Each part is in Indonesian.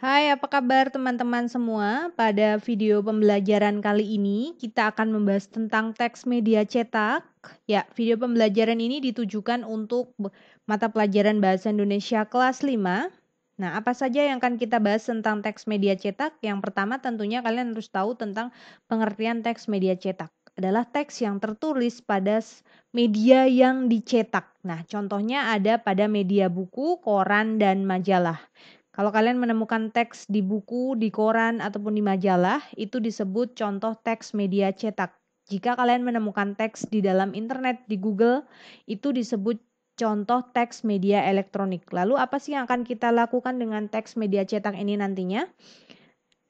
Hai, apa kabar teman-teman semua? Pada video pembelajaran kali ini, kita akan membahas tentang teks media cetak. Ya, video pembelajaran ini ditujukan untuk mata pelajaran Bahasa Indonesia kelas 5. Nah, apa saja yang akan kita bahas tentang teks media cetak? Yang pertama tentunya kalian harus tahu tentang pengertian teks media cetak. Adalah teks yang tertulis pada media yang dicetak. Nah, contohnya ada pada media buku, koran, dan majalah. Kalau kalian menemukan teks di buku, di koran, ataupun di majalah, itu disebut contoh teks media cetak. Jika kalian menemukan teks di dalam internet, di Google, itu disebut contoh teks media elektronik. Lalu apa sih yang akan kita lakukan dengan teks media cetak ini nantinya?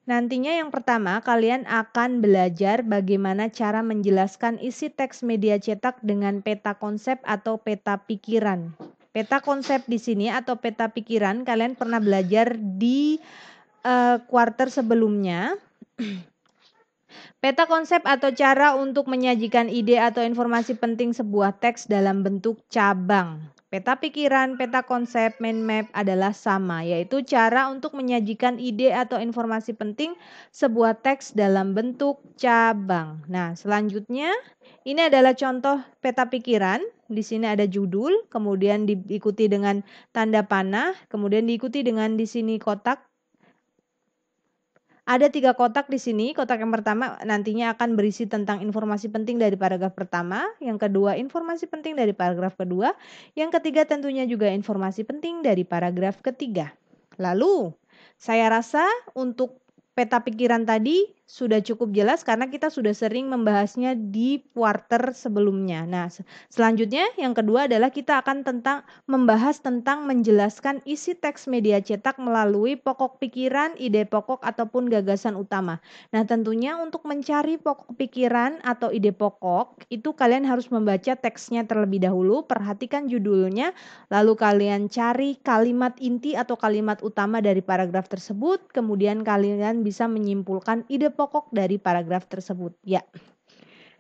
Nantinya yang pertama, kalian akan belajar bagaimana cara menjelaskan isi teks media cetak dengan peta konsep atau peta pikiran. Peta konsep di sini atau peta pikiran kalian pernah belajar di kuarter sebelumnya. Peta konsep atau cara untuk menyajikan ide atau informasi penting sebuah teks dalam bentuk cabang. Peta pikiran, peta konsep, mind map adalah sama, yaitu cara untuk menyajikan ide atau informasi penting sebuah teks dalam bentuk cabang. Nah, selanjutnya ini adalah contoh peta pikiran. Di sini ada judul, kemudian diikuti dengan tanda panah, kemudian diikuti dengan di sini kotak. Ada 3 kotak di sini. Kotak yang pertama nantinya akan berisi tentang informasi penting dari paragraf pertama, yang kedua informasi penting dari paragraf kedua, yang ketiga tentunya juga informasi penting dari paragraf ketiga. Lalu, saya rasa untuk peta pikiran tadi sudah cukup jelas karena kita sudah sering membahasnya di kuarter sebelumnya. Nah, selanjutnya yang kedua adalah kita akan membahas tentang menjelaskan isi teks media cetak melalui pokok pikiran, ide pokok ataupun gagasan utama. Nah, tentunya untuk mencari pokok pikiran atau ide pokok itu kalian harus membaca teksnya terlebih dahulu, perhatikan judulnya, lalu kalian cari kalimat inti atau kalimat utama dari paragraf tersebut, kemudian kalian bisa menyimpulkan ide pokok dari paragraf tersebut. Ya.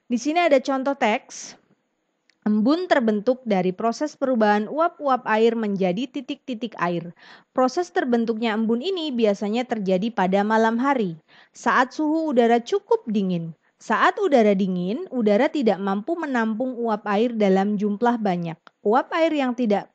Di sini ada contoh teks. Embun terbentuk dari proses perubahan uap-uap air menjadi titik-titik air. Proses terbentuknya embun ini biasanya terjadi pada malam hari, saat suhu udara cukup dingin. Saat udara dingin, udara tidak mampu menampung uap air dalam jumlah banyak. Uap air yang tidak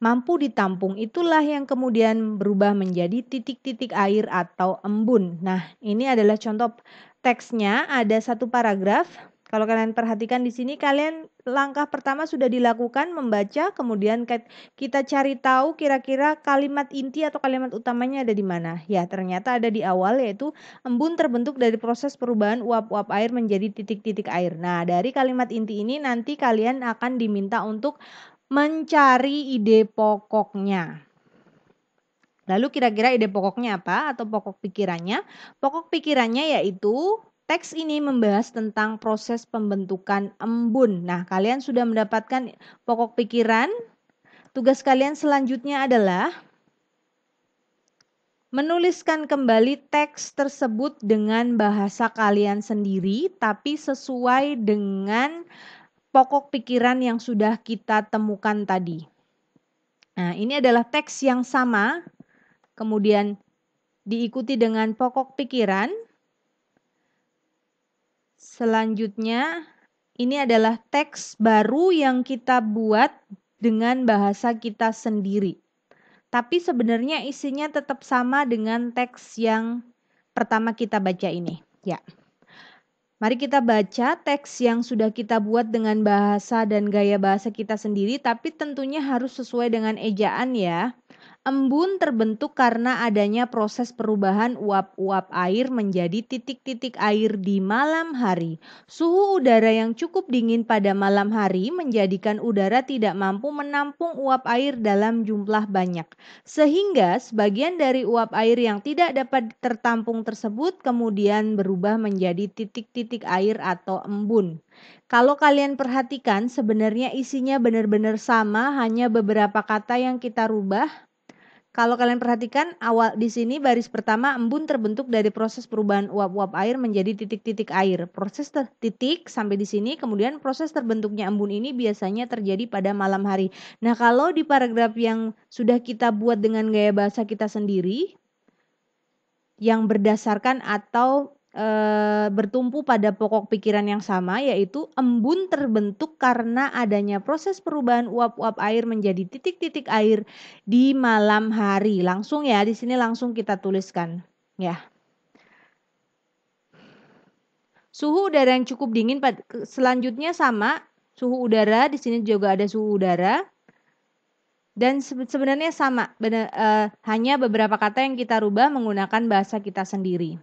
mampu ditampung itulah yang kemudian berubah menjadi titik-titik air atau embun. Nah, ini adalah contoh teksnya, ada satu paragraf. Kalau kalian perhatikan di sini, kalian langkah pertama sudah dilakukan membaca, kemudian kita cari tahu kira-kira kalimat inti atau kalimat utamanya ada di mana. Ya, ternyata ada di awal, yaitu embun terbentuk dari proses perubahan uap-uap air menjadi titik-titik air. Nah, dari kalimat inti ini nanti kalian akan diminta untuk mencari ide pokoknya. Lalu kira-kira ide pokoknya apa atau pokok pikirannya? Pokok pikirannya yaitu teks ini membahas tentang proses pembentukan embun. Nah, kalian sudah mendapatkan pokok pikiran. Tugas kalian selanjutnya adalah menuliskan kembali teks tersebut dengan bahasa kalian sendiri, tapi sesuai dengan pokok pikiran yang sudah kita temukan tadi. Nah, ini adalah teks yang sama, kemudian diikuti dengan pokok pikiran. Selanjutnya, ini adalah teks baru yang kita buat dengan bahasa kita sendiri. Tapi sebenarnya isinya tetap sama dengan teks yang pertama kita baca ini. Ya. Mari kita baca teks yang sudah kita buat dengan bahasa dan gaya bahasa kita sendiri, tapi tentunya harus sesuai dengan ejaan ya. Embun terbentuk karena adanya proses perubahan uap-uap air menjadi titik-titik air di malam hari. Suhu udara yang cukup dingin pada malam hari menjadikan udara tidak mampu menampung uap air dalam jumlah banyak. Sehingga sebagian dari uap air yang tidak dapat tertampung tersebut kemudian berubah menjadi titik-titik air atau embun. Kalau kalian perhatikan sebenarnya isinya benar-benar sama, hanya beberapa kata yang kita rubah. Kalau kalian perhatikan awal di sini baris pertama, embun terbentuk dari proses perubahan uap-uap air menjadi titik-titik air. Proses titik sampai di sini, kemudian proses terbentuknya embun ini biasanya terjadi pada malam hari. Nah, kalau di paragraf yang sudah kita buat dengan gaya bahasa kita sendiri, yang berdasarkan atau bertumpu pada pokok pikiran yang sama, yaitu embun terbentuk karena adanya proses perubahan uap-uap air menjadi titik-titik air di malam hari. Langsung ya, di sini langsung kita tuliskan ya. Suhu udara yang cukup dingin, selanjutnya sama, suhu udara di sini juga ada suhu udara. Dan sebenarnya sama, hanya beberapa kata yang kita rubah menggunakan bahasa kita sendiri.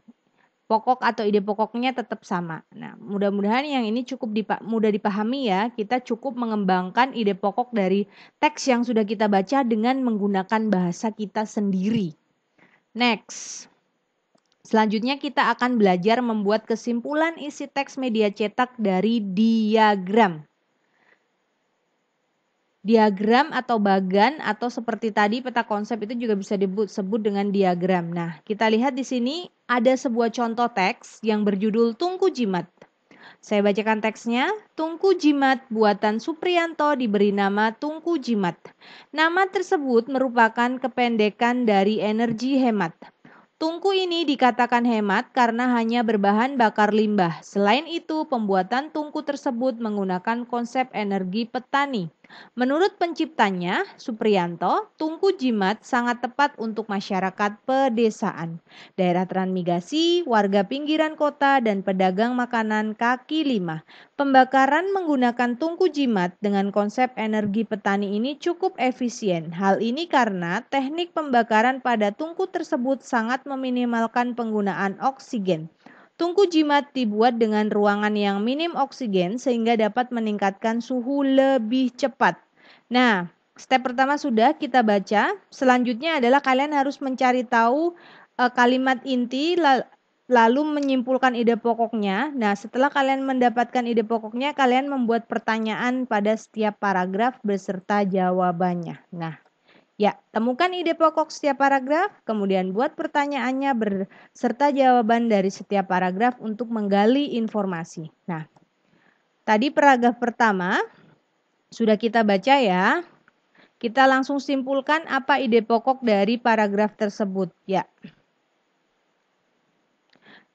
Pokok atau ide pokoknya tetap sama. Nah, mudah-mudahan yang ini cukup mudah dipahami ya. Kita cukup mengembangkan ide pokok dari teks yang sudah kita baca dengan menggunakan bahasa kita sendiri. Next. Selanjutnya kita akan belajar membuat kesimpulan isi teks media cetak dari diagram. Diagram atau bagan atau seperti tadi peta konsep itu juga bisa disebut dengan diagram. Nah, kita lihat di sini ada sebuah contoh teks yang berjudul Tungku Jimat. Saya bacakan teksnya. Tungku Jimat buatan Supriyanto diberi nama Tungku Jimat. Nama tersebut merupakan kependekan dari energi hemat. Tungku ini dikatakan hemat karena hanya berbahan bakar limbah. Selain itu, pembuatan tungku tersebut menggunakan konsep energi petani. Menurut penciptanya, Supriyanto, tungku jimat sangat tepat untuk masyarakat pedesaan, daerah transmigrasi, warga pinggiran kota, dan pedagang makanan kaki lima. Pembakaran menggunakan tungku jimat dengan konsep energi petani ini cukup efisien. Hal ini karena teknik pembakaran pada tungku tersebut sangat meminimalkan penggunaan oksigen. Tungku jimat dibuat dengan ruangan yang minim oksigen sehingga dapat meningkatkan suhu lebih cepat. Nah, step pertama sudah kita baca. Selanjutnya adalah kalian harus mencari tahu kalimat inti lalu menyimpulkan ide pokoknya. Nah, setelah kalian mendapatkan ide pokoknya, kalian membuat pertanyaan pada setiap paragraf beserta jawabannya. Nah, ya, temukan ide pokok setiap paragraf, kemudian buat pertanyaannya beserta jawaban dari setiap paragraf untuk menggali informasi. Nah, tadi paragraf pertama sudah kita baca ya. Kita langsung simpulkan apa ide pokok dari paragraf tersebut. Ya.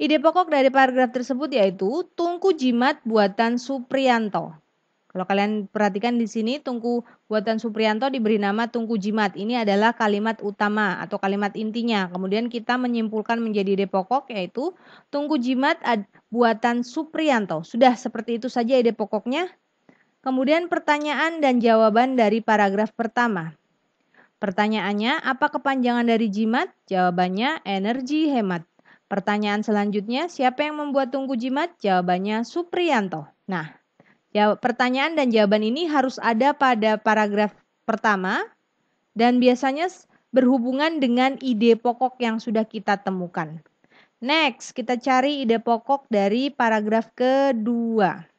Ide pokok dari paragraf tersebut yaitu tungku jimat buatan Supriyanto. Kalau kalian perhatikan di sini, tungku buatan Supriyanto diberi nama tungku jimat. Ini adalah kalimat utama atau kalimat intinya. Kemudian kita menyimpulkan menjadi ide pokok yaitu tungku jimat buatan Supriyanto. Sudah seperti itu saja ide pokoknya. Kemudian pertanyaan dan jawaban dari paragraf pertama. Pertanyaannya, apa kepanjangan dari jimat? Jawabannya energi hemat. Pertanyaan selanjutnya, siapa yang membuat tungku jimat? Jawabannya Supriyanto. Nah, pertanyaan dan jawaban ini harus ada pada paragraf pertama dan biasanya berhubungan dengan ide pokok yang sudah kita temukan. Next, kita cari ide pokok dari paragraf kedua.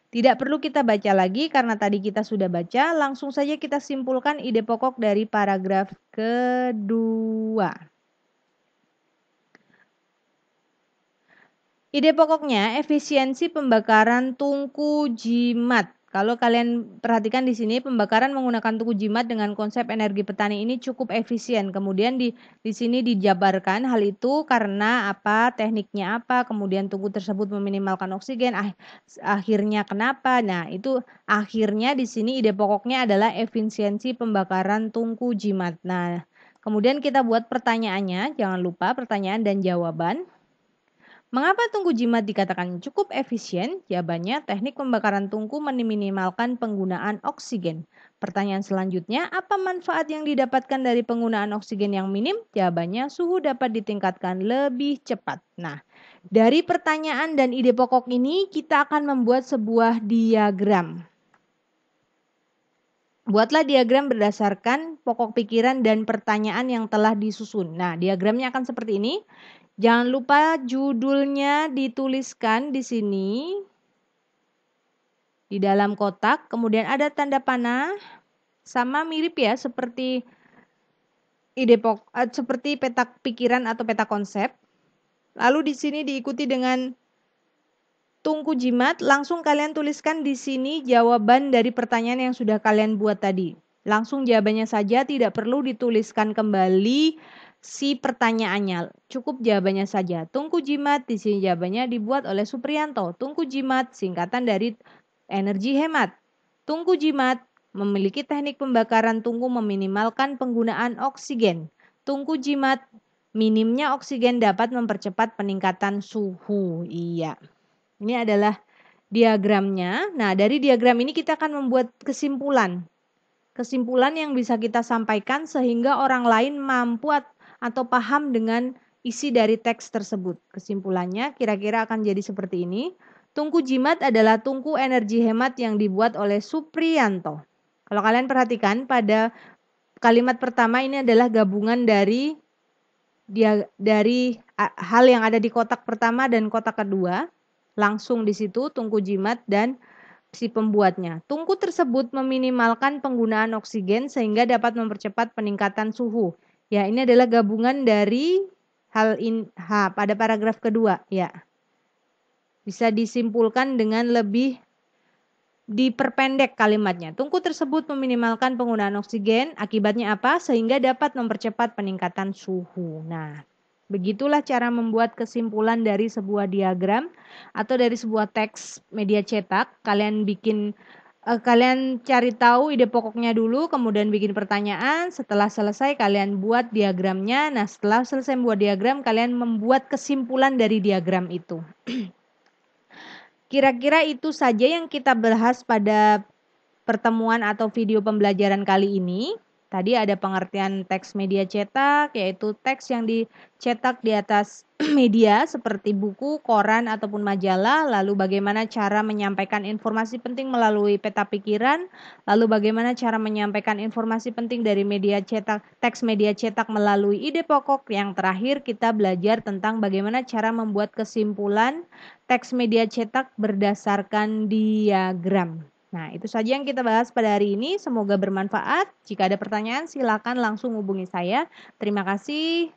Tidak perlu kita baca lagi karena tadi kita sudah baca, langsung saja kita simpulkan ide pokok dari paragraf kedua. Ide pokoknya efisiensi pembakaran tungku jimat. Kalau kalian perhatikan di sini pembakaran menggunakan tungku jimat dengan konsep energi petani ini cukup efisien. Kemudian di sini dijabarkan hal itu karena apa, tekniknya apa, kemudian tungku tersebut meminimalkan oksigen. Akhirnya kenapa? Nah, itu akhirnya di sini ide pokoknya adalah efisiensi pembakaran tungku jimat. Nah, kemudian kita buat pertanyaannya, jangan lupa pertanyaan dan jawaban. Mengapa tungku jimat dikatakan cukup efisien? Jawabannya, teknik pembakaran tungku meminimalkan penggunaan oksigen. Pertanyaan selanjutnya, apa manfaat yang didapatkan dari penggunaan oksigen yang minim? Jawabannya, suhu dapat ditingkatkan lebih cepat. Nah, dari pertanyaan dan ide pokok ini, kita akan membuat sebuah diagram. Buatlah diagram berdasarkan pokok pikiran dan pertanyaan yang telah disusun. Nah, diagramnya akan seperti ini. Jangan lupa judulnya dituliskan di sini di dalam kotak, kemudian ada tanda panah, sama mirip ya seperti seperti peta pikiran atau peta konsep. Lalu di sini diikuti dengan tungku jimat, langsung kalian tuliskan di sini jawaban dari pertanyaan yang sudah kalian buat tadi. Langsung jawabannya saja, tidak perlu dituliskan kembali si pertanyaannya. Cukup jawabannya saja. Tungku jimat, di sini jawabannya dibuat oleh Supriyanto. Tungku jimat singkatan dari energi hemat. Tungku jimat memiliki teknik pembakaran tungku meminimalkan penggunaan oksigen. Tungku jimat minimnya oksigen dapat mempercepat peningkatan suhu. Iya. Ini adalah diagramnya. Nah, dari diagram ini kita akan membuat kesimpulan. Kesimpulan yang bisa kita sampaikan sehingga orang lain mampu atau paham dengan isi dari teks tersebut. Kesimpulannya kira-kira akan jadi seperti ini. Tungku jimat adalah tungku energi hemat yang dibuat oleh Supriyanto. Kalau kalian perhatikan pada kalimat pertama ini adalah gabungan dari hal yang ada di kotak pertama dan kotak kedua. Langsung di situ tungku jimat dan si pembuatnya. Tungku tersebut meminimalkan penggunaan oksigen sehingga dapat mempercepat peningkatan suhu. Ya, ini adalah gabungan dari pada paragraf kedua, ya. Bisa disimpulkan dengan lebih diperpendek kalimatnya. Tungku tersebut meminimalkan penggunaan oksigen, akibatnya apa? Sehingga dapat mempercepat peningkatan suhu. Nah, begitulah cara membuat kesimpulan dari sebuah diagram atau dari sebuah teks media cetak. Kalian cari tahu ide pokoknya dulu, kemudian bikin pertanyaan. Setelah selesai kalian buat diagramnya. Nah, setelah selesai membuat diagram, kalian membuat kesimpulan dari diagram itu. Kira-kira itu saja yang kita bahas pada pertemuan atau video pembelajaran kali ini. Tadi ada pengertian teks media cetak, yaitu teks yang dicetak di atas media seperti buku, koran, ataupun majalah. Lalu bagaimana cara menyampaikan informasi penting melalui peta pikiran. Lalu bagaimana cara menyampaikan informasi penting dari media cetak, teks media cetak melalui ide pokok. Yang terakhir kita belajar tentang bagaimana cara membuat kesimpulan teks media cetak berdasarkan diagram. Nah, itu saja yang kita bahas pada hari ini. Semoga bermanfaat. Jika ada pertanyaan, silakan langsung hubungi saya. Terima kasih.